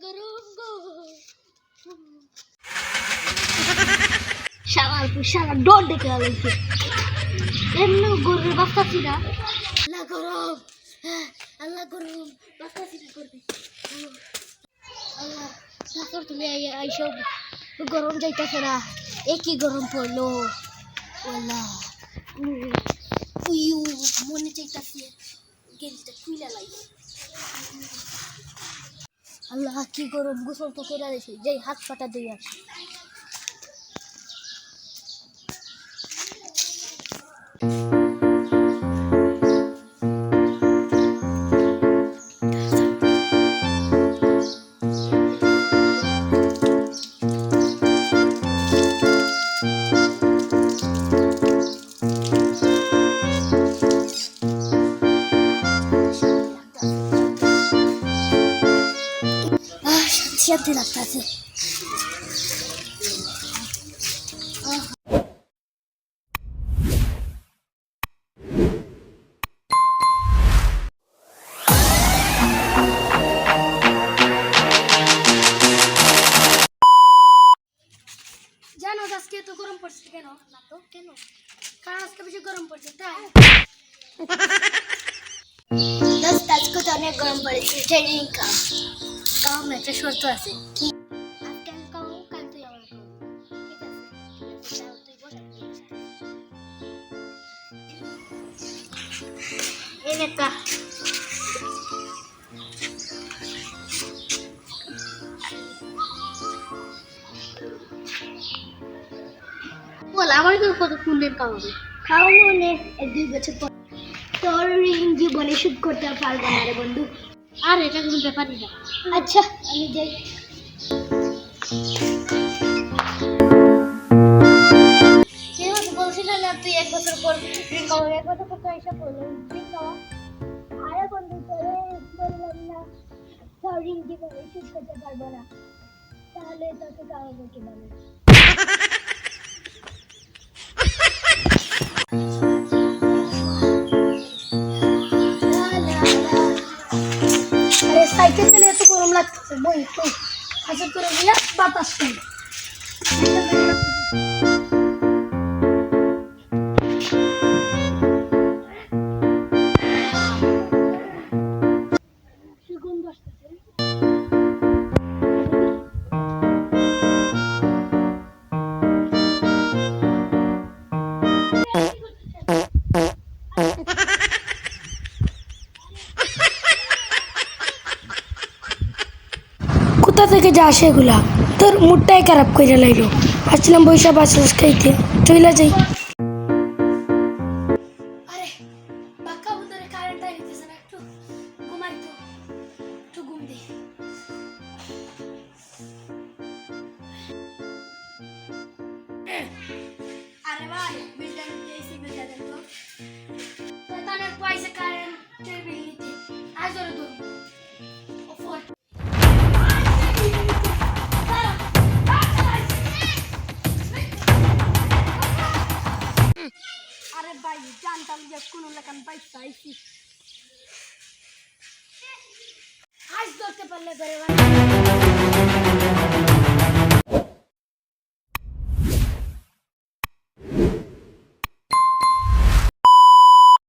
গরম গো সারা ডর দেখে আলাইছে এমনি গরুর বাস্তাছি না আল্লাহ গরম বাস্তাছি না করবে আল্লাহ তারপর তুমি এইসব গরম যাইতেছে না একই গরম পড়লো আল্লাহ মনে চাইতেছে গেঞ্জিটা খুলে লাগে আল্লাহ কি গরম গোসল তো করে দিয়েছে যাই হাত পাটা দিয়ে আসি শান্তি লাগতেছে জানো আজকে এত গরম পড়ছে কেন না তো কেন কারণ আজকে বেশি গরম পড়ছে তাই আজকে তো অনেক গরম পড়েছে ট্রেনিং কাম একটা শর্ত আছে কি আজকে আমি কাম কাল তুই আমার কাম ঠিক আছে তুই বল এই নেতা বল আমার কত ফুলের কাম হবে কারণ অনেক 2 বছর পর তোর রিং জীবনে শুট করতে পারবো না রে বন্ধু আর এটা কোনো ব্যাপারই না আচ্ছা আমি যাই কেউ বলছিল না তুই 1 বছর পর রিং খাওয়া 1 বছর পর তো এসব বললো রিং খাওয়া আরে বন্ধু তোরে বললাম না তোর রিং জীবনে শুট করতে পারবো না তাহলে তোকে খাওয়াবো কিভাবে সাইকেল চালিয়ে এত গরম লাগতেছে বই তুই হাজার করে দিয়া বাতাস খাই সুগন্ধ আসতেছে কোথা থেকে যা আসে এগুলা তোর মুডটাই খারাপ করে লাইলো আসছিলাম বৈশা বাসাস খাইতে চইলা যাই আরে বাক্কা বুতরে কারেন্ট আইতেছে না একটু ঘুমাই তো একটু ঘুম দে আরে ভাই বিলটা দিয়েছি বিলটা দেন তো তাহলে পয়সা কারেন্ট বিল নিতে আজ ওর দূর আরে ভাই জানতাম যে কোন লাগান পয়সা আইছি আজ ধরতে পারলে ধরে